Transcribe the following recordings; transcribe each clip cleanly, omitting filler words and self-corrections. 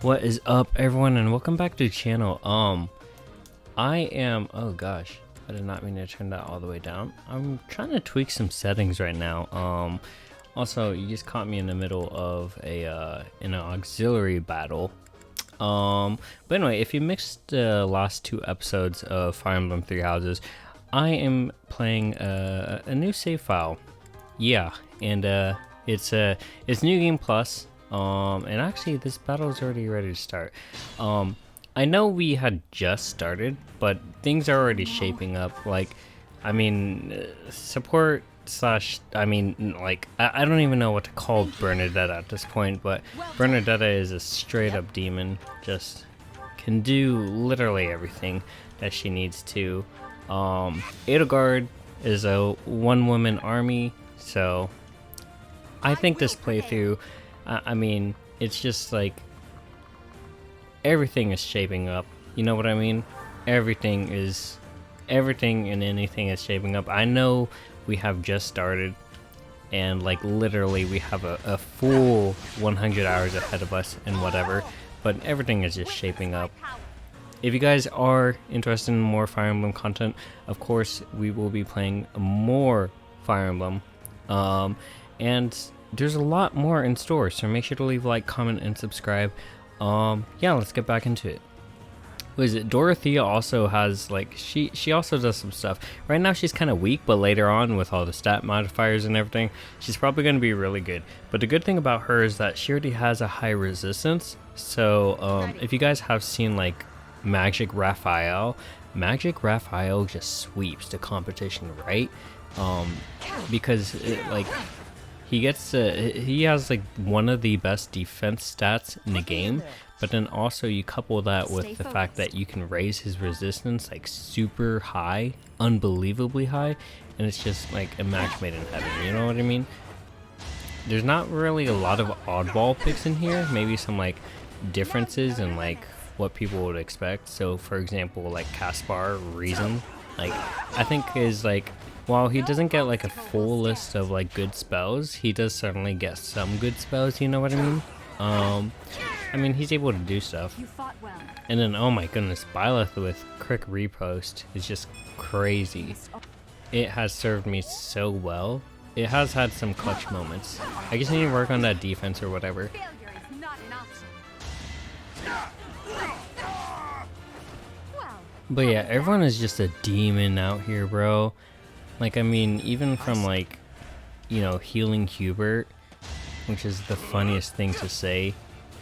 What is up, everyone, and welcome back to the channel. I am, oh gosh, I did not mean to turn that all the way down. I'm trying to tweak some settings right now. Also, you just caught me in the middle of an auxiliary battle. But anyway, if you mixed the last two episodes of Fire Emblem Three Houses, I am playing a new save file. Yeah, and it's New Game Plus. And actually, this battle is already ready to start. I know we had just started, but things are already shaping up. Like, I mean, support slash, I mean, like, I don't even know what to call Bernadetta at this point, but Bernadetta is a straight up demon. Just can do literally everything that she needs to. Edelgard is a one-woman army, so I think this playthrough, I mean, it's just like everything is shaping up. You know what I mean? Everything and anything is shaping up. I know we have just started, and like literally we have a full 100 hours ahead of us and whatever, but everything is just shaping up. If you guys are interested in more Fire Emblem content, of course we will be playing more Fire Emblem, and there's a lot more in store, so make sure to leave a like, comment, and subscribe. Yeah, let's get back into it. What is it? Dorothea also has, like, she also does some stuff. Right now she's kind of weak, but later on with all the stat modifiers and everything, she's probably going to be really good. But the good thing about her is that she already has a high resistance. So if you guys have seen like Magic Raphael just sweeps the competition, right? Because like he has like one of the best defense stats in the game, but then also you couple that with the fact that you can raise his resistance like super high, unbelievably high, and it's just like a match made in heaven, you know what I mean? There's not really a lot of oddball picks in here, maybe some like differences in like what people would expect. So for example, like Caspar Reason, like I think is like, while he doesn't get like a full list of like good spells, he does certainly get some good spells, you know what I mean? I mean, he's able to do stuff. And then, oh my goodness, Byleth with quick repost is just crazy. It has served me so well. It has had some clutch moments. I just need to work on that defense or whatever. But yeah, everyone is just a demon out here, bro. Like, I mean, even from like, you know, healing Hubert, which is the funniest thing to say,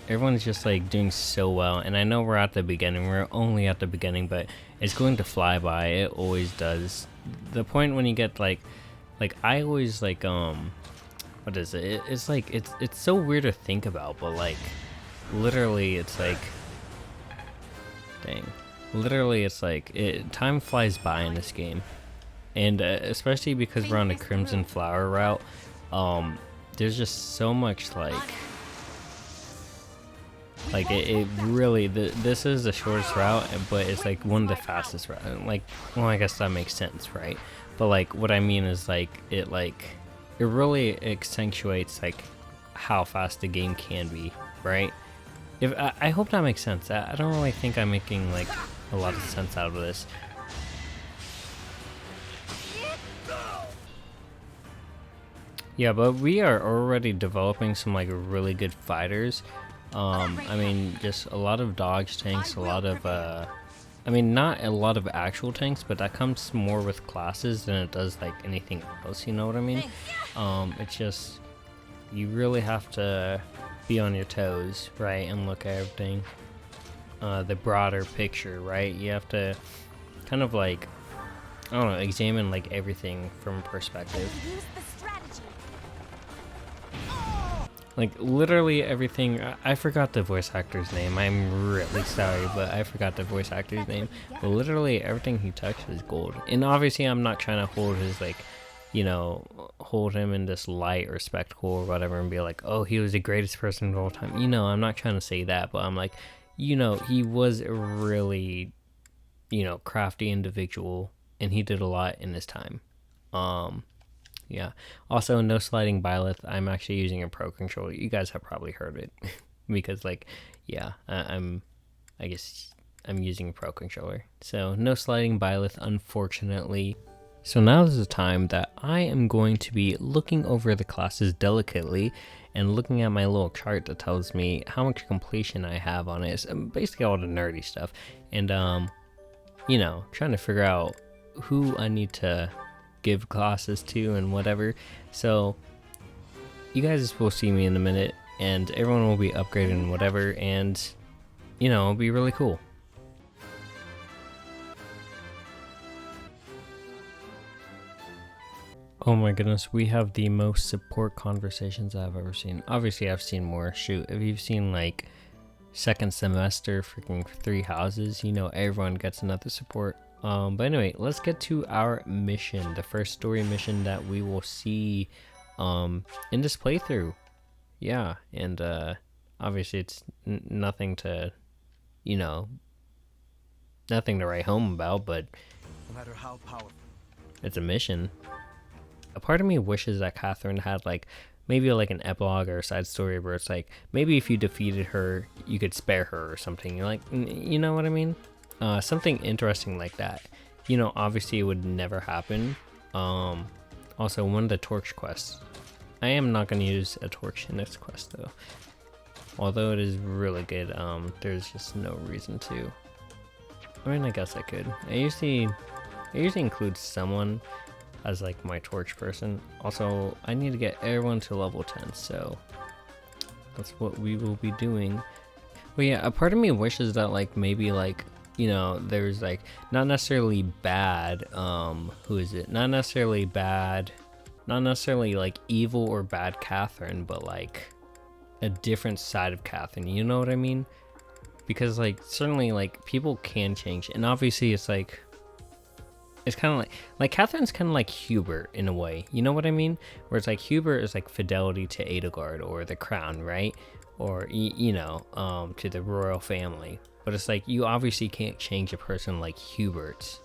everyone's just like doing so well. And I know we're at the beginning, we're only at the beginning, but it's going to fly by. It always does. The point when you get like I always like, what is it? It's like, it's so weird to think about, but like, literally it's like, dang. Literally it's like, time flies by in this game. And especially because we're on the Crimson Flower route, there's just so much like it really, this is the shortest route, but it's like one of the fastest route. Like, well, I guess that makes sense, right? But like what I mean is like it really accentuates like how fast the game can be, right? If I hope that makes sense. I don't really think I'm making like a lot of sense out of this. Yeah, but we are already developing some like really good fighters. I mean, just a lot of dodge tanks, a lot of I mean, not a lot of actual tanks, but that comes more with classes than it does like anything else, you know what I mean? It's just, you really have to be on your toes, right, and look at everything, the broader picture, right? You have to kind of like, I don't know, examine like everything from perspective. Like literally everything. I forgot the voice actor's name. I'm really sorry, but I forgot the voice actor's name. But literally everything he touched is gold. And obviously I'm not trying to hold his like, you know, hold him in this light or spectacle or whatever and be like, oh, he was the greatest person of all time. You know, I'm not trying to say that, but I'm like, you know, he was a really, you know, crafty individual, and he did a lot in his time. Yeah. Also, no sliding Byleth. I'm actually using a pro controller. You guys have probably heard it. because like, yeah, I guess I'm using a Pro Controller. So no sliding Byleth, unfortunately. So now is the time that I am going to be looking over the classes delicately and looking at my little chart that tells me how much completion I have on it. So basically all the nerdy stuff. And, you know, trying to figure out who I need to give classes to and whatever. So you guys will see me in a minute and everyone will be upgraded and whatever. And, you know, it'll be really cool. Oh my goodness, we have the most support conversations I've ever seen. Obviously, I've seen more. Shoot, if you've seen like second semester freaking 3 houses, you know everyone gets another support. But anyway, let's get to our mission, the first story mission that we will see in this playthrough. Yeah, and obviously it's nothing to, you know, nothing to write home about, but no matter how powerful, it's a mission. A part of me wishes that Catherine had like maybe like an epilogue or a side story where it's like maybe if you defeated her you could spare her or something. You're like, you know what I mean? Something interesting like that. You know, obviously it would never happen. Also, one of the torch quests. I am not going to use a torch in this quest though. Although it is really good, there's just no reason to. I mean, I guess I could. I usually include someone as like my torch person. Also, I need to get everyone to level 10, so that's what we will be doing. But yeah, a part of me wishes that like maybe like, you know, there's like not necessarily bad, who is it? Not necessarily bad, not necessarily like evil or bad Catherine, but like a different side of Catherine, you know what I mean? Because like certainly like people can change, and obviously it's like it's kind of like Catherine's kind of like Hubert in a way, you know what I mean? Where it's like Hubert is like fidelity to Edelgard or the crown, right? Or you know, to the royal family. But it's like you obviously can't change a person like Hubert.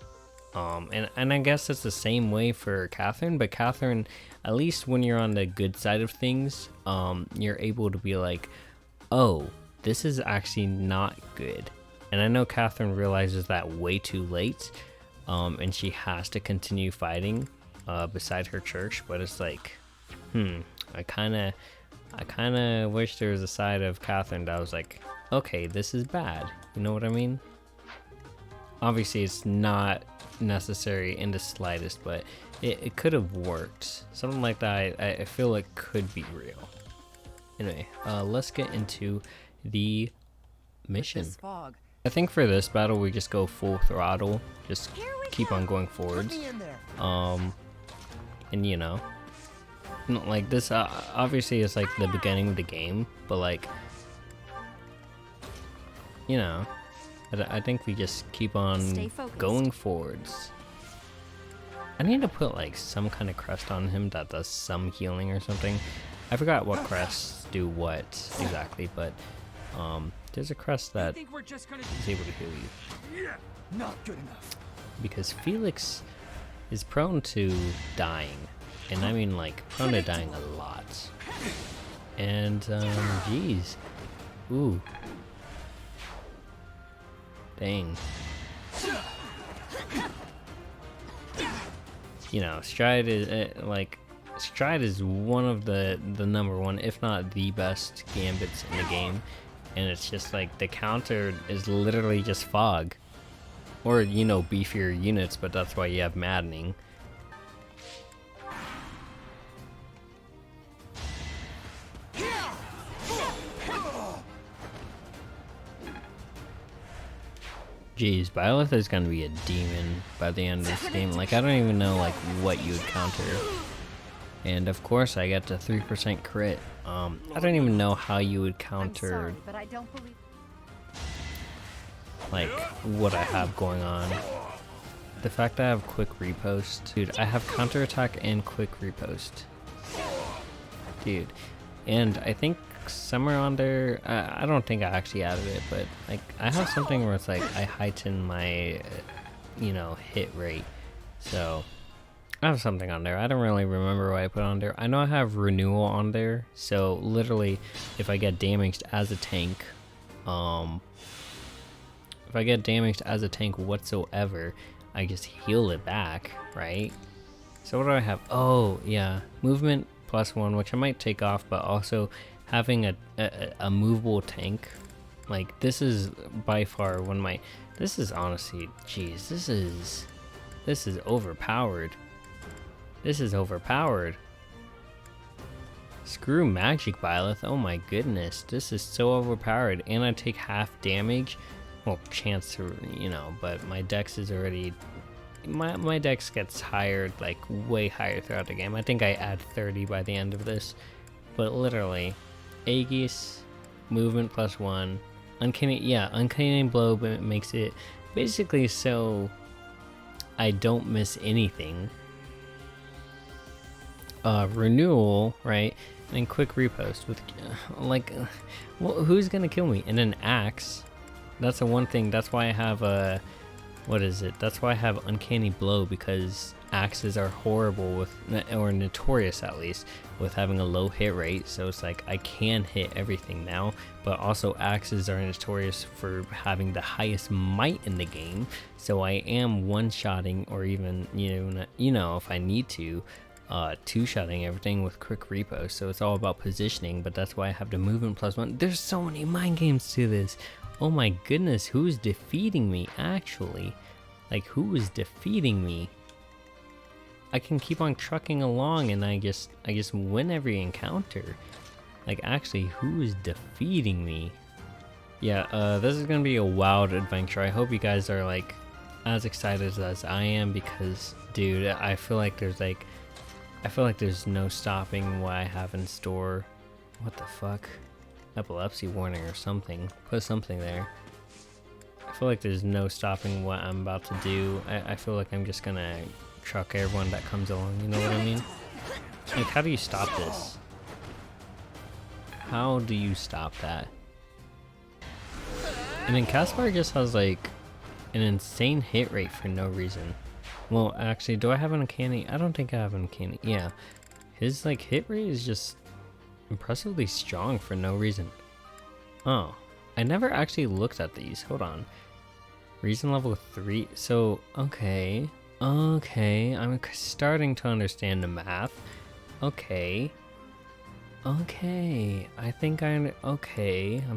And I guess it's the same way for Catherine, but Catherine, at least when you're on the good side of things, you're able to be like, oh, this is actually not good. And I know Catherine realizes that way too late. And she has to continue fighting beside her church, but it's like, I kind of wish there was a side of Catherine that was like, okay, this is bad, you know what I mean? Obviously it's not necessary in the slightest, but it could have worked. Something like that I feel like could be real. Anyway, let's get into the mission. I think for this battle we just go full throttle, just keep on going forwards. And you know, like this obviously it's like the beginning of the game, but like, you know, I think we just keep on going forwards. I need to put like some kind of crest on him that does some healing or something. I forgot what crests do what exactly, but there's a crest that is able to heal you. yeah, not good enough. Because Felix is prone to dying, and I mean like prone to dying a lot. And geez, ooh, dang. You know, Stride is one of the number one, if not the best gambits in the game. And it's just like the counter is literally just fog. Or, you know, beefier units, but that's why you have maddening. Jeez, Byleth is gonna be a demon by the end of this game. Like, I don't even know like what you would counter. And of course I get the 3% crit. I don't even know how you would counter like what I have going on. The fact that I have quick repost, dude, I have counterattack and quick repost, dude. And I think somewhere on there, I don't think I actually added it, but like I have something where it's like I heighten my you know, hit rate. So I have something on there. I don't really remember what I put on there. I know I have renewal on there. So literally, if I get damaged as a tank, whatsoever, I just heal it back, right? So what do I have? Oh yeah, movement +1, which I might take off, but also having a movable tank, like this is by far one of my. This is honestly, geez, this is overpowered. This is overpowered. Screw Magic Byleth. Oh my goodness. This is so overpowered. And I take half damage. Well, chance to, you know, but my dex is already... My dex gets higher, like way higher throughout the game. I think I add 30 by the end of this. But literally, Aegis, movement +1. Uncanny blow, but it makes it basically so I don't miss anything. Renewal, right? And then quick repost with well, who's gonna kill me? And then axe. That's the one thing. That's why I have a that's why I have uncanny blow, because axes are horrible with, or notorious at least, with having a low hit rate. So it's like I can hit everything now, but also axes are notorious for having the highest might in the game. So I am one-shotting, or even you know if I need to, two-shotting everything with quick repo. So it's all about positioning, but that's why I have the movement +1. There's so many mind games to this. Oh my goodness, who's defeating me actually? Like, who is defeating me? I can keep on trucking along and I just win every encounter. Like, actually, who is defeating me? Yeah, this is gonna be a wild adventure. I hope you guys are like as excited as I am, because dude, I feel like there's no stopping what I have in store. What the fuck? Epilepsy warning or something. Put something there. I feel like there's no stopping what I'm about to do. I feel like I'm just gonna truck everyone that comes along, you know what I mean? Like, how do you stop this? How do you stop that? And then Caspar just has like an insane hit rate for no reason. Well, actually, do I have an uncanny? I don't think I have an uncanny. Yeah. His like hit rate is just impressively strong for no reason. Oh, I never actually looked at these. Hold on. Reason level 3. So, okay, I'm starting to understand the math. Okay, I think I'm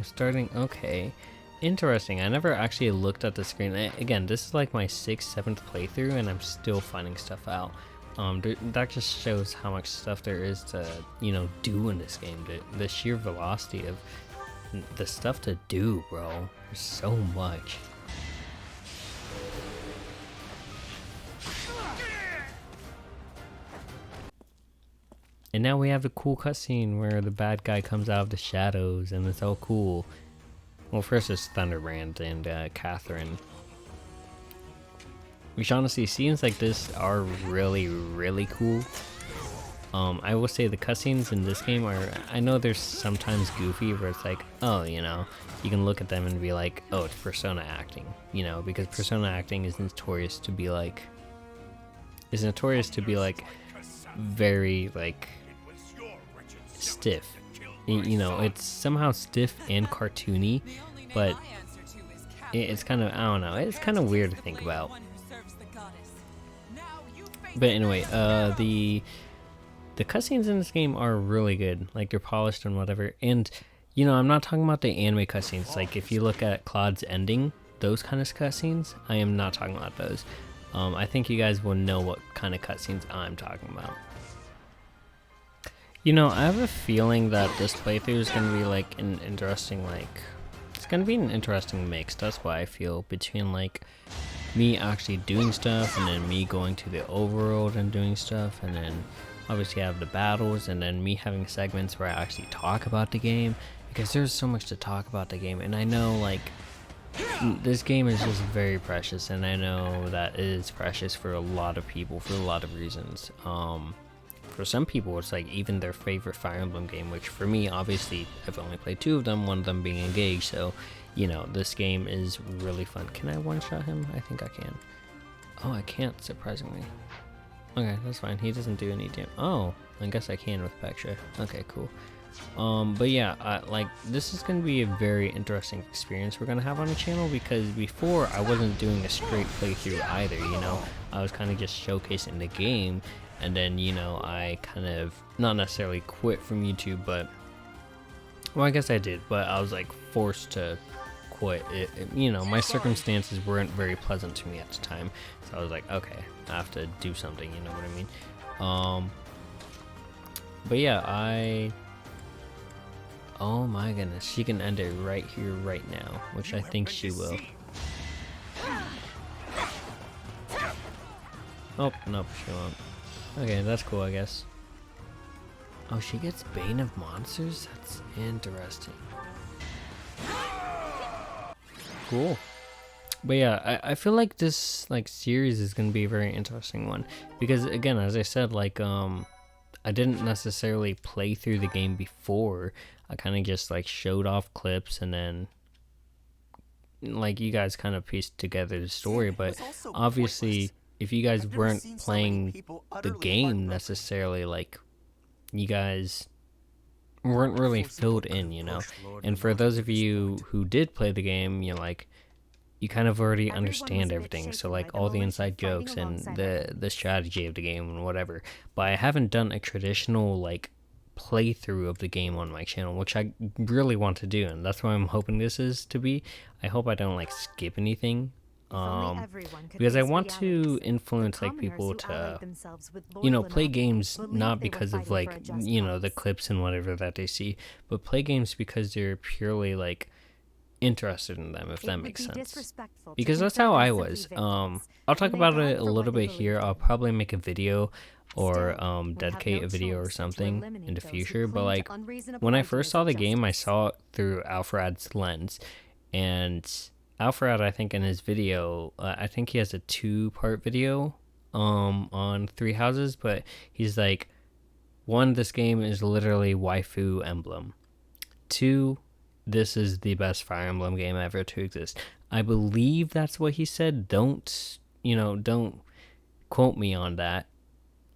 starting. Okay, interesting. I never actually looked at the screen. Again, this is like my 6th, 7th playthrough, and I'm still finding stuff out. That just shows how much stuff there is to, do in this game. The sheer velocity of the stuff to do, bro. There's so much. And now we have the cool cutscene where the bad guy comes out of the shadows, and it's all cool. Well, first it's Thunderbrand and Catherine. Which honestly, scenes like this are really, really cool. I will say the cutscenes in this game are, I know there's sometimes goofy where it's like, oh, you can look at them and be like, oh, it's persona acting, because persona acting is notorious to be like, very like stiff. It's somehow stiff and cartoony, but it's kind of, I don't know, it's kind of weird to think about. But anyway, the cutscenes in this game are really good. Like, they're polished and whatever. And, I'm not talking about the anime cutscenes. Like, if you look at Claude's ending, those kind of cutscenes, I am not talking about those. I think you guys will know what kind of cutscenes I'm talking about. I have a feeling that this playthrough is going to be like an interesting, it's going to be an interesting mix. That's why I feel, between like me actually doing stuff, and then me going to the overworld and doing stuff, and then obviously I have the battles, and then me having segments where I actually talk about the game, because there's so much to talk about the game. And I know, like, this game is just very precious, and I know that it is precious for a lot of people for a lot of reasons. For some people, it's like even their favorite Fire Emblem game, which for me, obviously, I've only played 2 of them, one of them being Engaged, so this game is really fun. Can I one-shot him? I think I can. Oh, I can't, surprisingly. Okay, that's fine. He doesn't do any damage. Oh, I guess I can with Peksha. Okay, cool. But yeah, like this is gonna be a very interesting experience we're gonna have on the channel, because before I wasn't doing a straight playthrough either, you know. I was kind of just showcasing the game, and then, you know, I kind of not necessarily quit from YouTube, but well, I guess I did, but I was like forced to quit. You know, my circumstances weren't very pleasant to me at the time, so I was like, okay, I have to do something, you know what I mean? But yeah, oh my goodness, she can end it right here, right now, which I think she will. Oh, nope, she won't. Okay, that's cool, I guess. Oh, she gets Bane of Monsters? That's interesting. Cool. But yeah, I feel like this like series is gonna be a very interesting one, because again, as I said, like I didn't necessarily play through the game before. I kind of just like showed off clips, and then like you guys kind of pieced together the story. But obviously, if you guys weren't playing the game necessarily, like you guys weren't really filled in, you know. And for those of you who did play the game, you know, like you kind of already understand everything, so like all the inside jokes and the strategy of the game and whatever. But I haven't done a traditional like playthrough of the game on my channel, which I really want to do, and that's what I'm hoping this is to be. I hope I don't like skip anything, because I want to influence like people to, you know, play games not because of like, you know, the clips and whatever that they see, but play games because they're purely like interested in them, if that makes sense. Because that's how I was. I'll talk about it a little bit here. I'll probably make a video or dedicate a video or something in the future. But like when I first saw the game, I saw it through Alfred's lens, and Alfred, I think in his video, I think he has a 2-part video on Three Houses, but he's like, 1, this game is literally waifu emblem. 2, this is the best Fire Emblem game ever to exist. I believe that's what he said. Don't, you know, don't quote me on that,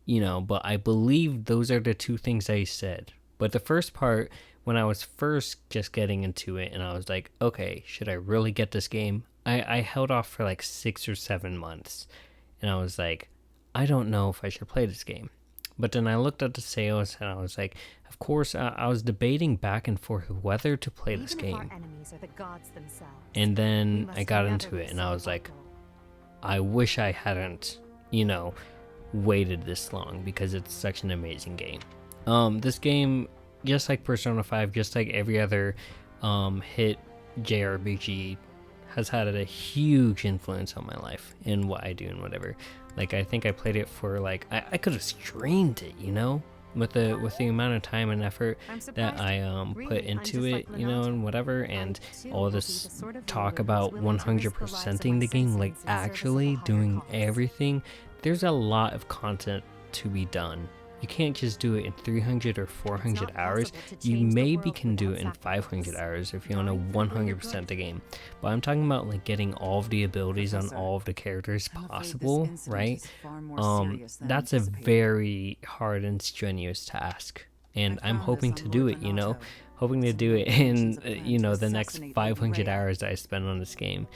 you know, but I believe those are the 2 things that he said. But the first part, when I was first just getting into it and I was like, okay, should I really get this game? I held off for like 6 or 7 months, and I was like, I don't know if I should play this game. But then I looked at the sales and I was like, of course, I was debating back and forth whether to play this game. And then I got into it and I was like, I wish I hadn't, you know, waited this long, because it's such an amazing game. This game, just like Persona 5, just like every other hit JRPG, has had a huge influence on my life and what I do and whatever. Like, I think I played it for like, I could have streamed it, you know, with the amount of time and effort that I put into it, you know, and whatever, and all this talk about 100%ing the game, like actually doing everything. There's a lot of content to be done. You can't just do it in 300 or 400 hours. You maybe can do it in 500 hours if you want to 100% the game. But I'm talking about like getting all of the abilities on all of the characters possible, right? That's a very hard and strenuous task. And I'm hoping to do it, you know? Hoping to do it in, you know, the next 500 hours that I spend on this game.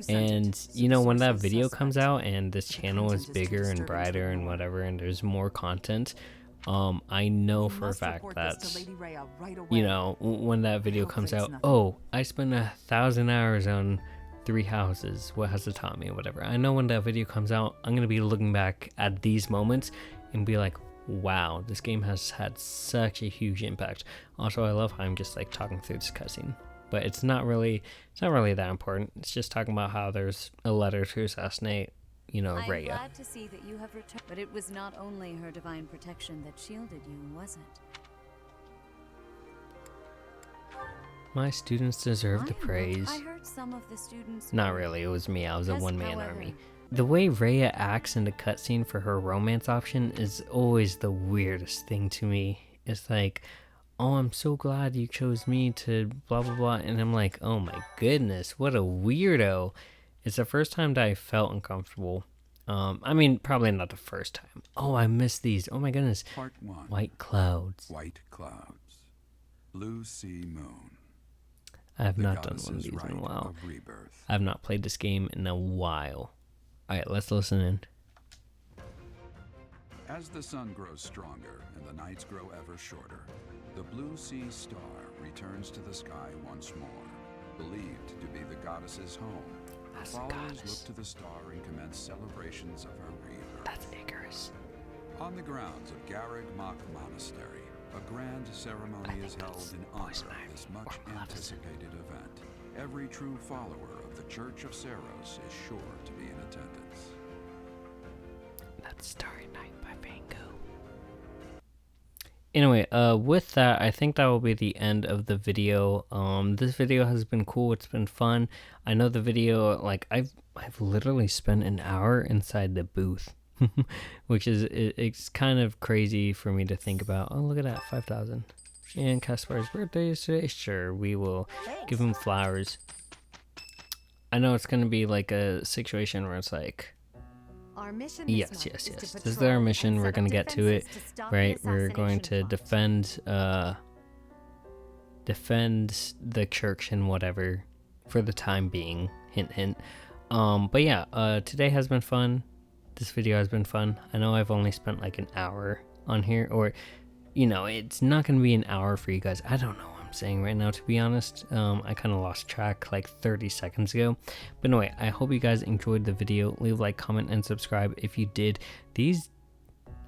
And you know, when that video comes out and this channel is bigger and brighter and whatever, and there's more content, I know for a fact that, you know, when that video comes out, oh, I spent 1,000 hours on 3 houses, what has it taught me, whatever. I know when that video comes out, I'm gonna be looking back at these moments and be like, wow, this game has had such a huge impact. Also, I love how I'm just like talking through this cutscene. But it's not really that important. It's just talking about how there's a letter to assassinate, you know, Rhea. I'm glad to see that you have returned. But it was not only her divine protection that shielded you, was it? My students deserve the praise. I heard some of the students. Not really, it was me. I was a one-man army. The way Rhea acts in the cutscene for her romance option is always the weirdest thing to me. It's like, oh, I'm so glad you chose me to blah blah blah, and I'm like, oh my goodness, what a weirdo. It's the first time that I felt uncomfortable. I mean, probably not the first time. Oh, I missed these. Oh my goodness. Part 1. White clouds. White clouds. Blue sea moon. I have The not done one of goddess's these in a rite while. of rebirth. I have not played this game in a while. Alright, let's listen in. As the sun grows stronger and the nights grow ever shorter, the blue sea star returns to the sky once more, believed to be the goddess's home. That's the Followers goddess. look to the star and commence celebrations of her rebirth. That's Icarus. On the grounds of Garreg Mach Monastery, a grand ceremony is held in honor of this much anticipated event. Every true follower of the Church of Saros is sure to be in attendance. That's Starry Night by Van Gogh. Anyway, with that, I think that will be the end of the video. This video has been cool. It's been fun. I know the video, like, I've literally spent an hour inside the booth, which is, it's kind of crazy for me to think about. Oh, look at that, 5,000. And Caspar's birthday is today. Sure, we will give him flowers. I know it's going to be like a situation where it's like, Our mission yes. This is our mission. We're going to get to it, right? We're going to defend the church and whatever for the time being. Hint, hint. But yeah, today has been fun. This video has been fun. I know I've only spent like an hour on here, or, you know, it's not going to be an hour for you guys. I don't know what I'm saying right now, to be honest. I kind of lost track like 30 seconds ago. But anyway, I hope you guys enjoyed the video. Leave a like, comment, and subscribe if you did. These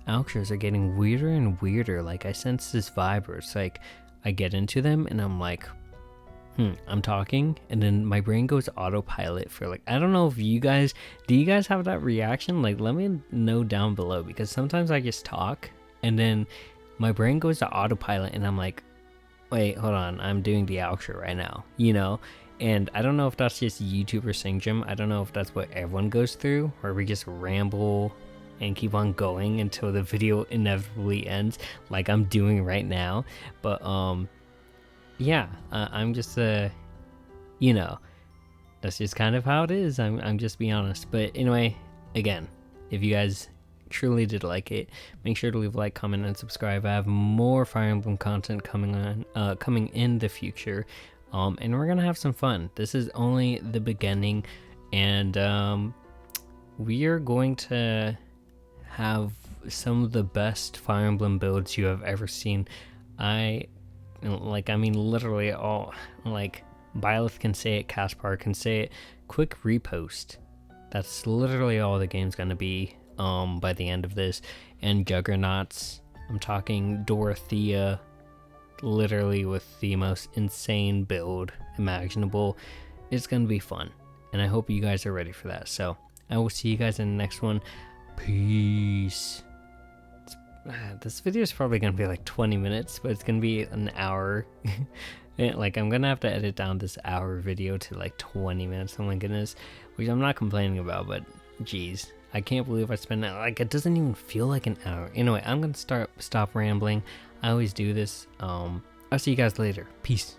outros are getting weirder and weirder. Like, I sense this vibe where it's like, I get into them and I'm like, I'm talking, and then my brain goes autopilot for like, I don't know if you guys, do you guys have that reaction? Like, let me know down below, because sometimes I just talk and then my brain goes to autopilot and I'm like, wait, hold on, I'm doing the outro right now, you know? And I don't know if that's just YouTuber syndrome. I don't know if that's what everyone goes through, or we just ramble and keep on going until the video inevitably ends, like I'm doing right now. But yeah, I'm just you know, that's just kind of how it is. I'm just being honest. But anyway, again, if you guys truly did like it, make sure to leave a like, comment, and subscribe. I have more Fire Emblem content coming in the future, and we're gonna have some fun. This is only the beginning, and we are going to have some of the best Fire Emblem builds you have ever seen. I mean, literally all, like, Byleth can say it, Caspar can say it. Quick repost. That's literally all the game's gonna be by the end of this. And Juggernauts. I'm talking Dorothea, literally with the most insane build imaginable. It's gonna be fun, and I hope you guys are ready for that. So I will see you guys in the next one. Peace. This video is probably gonna be like 20 minutes, but it's gonna be an hour. Like, I'm gonna have to edit down this hour video to like 20 minutes. Oh my goodness, which I'm not complaining about, but geez, I can't believe I spent that. Like, it doesn't even feel like an hour. Anyway, I'm gonna stop rambling. I always do this. I'll see you guys later. Peace.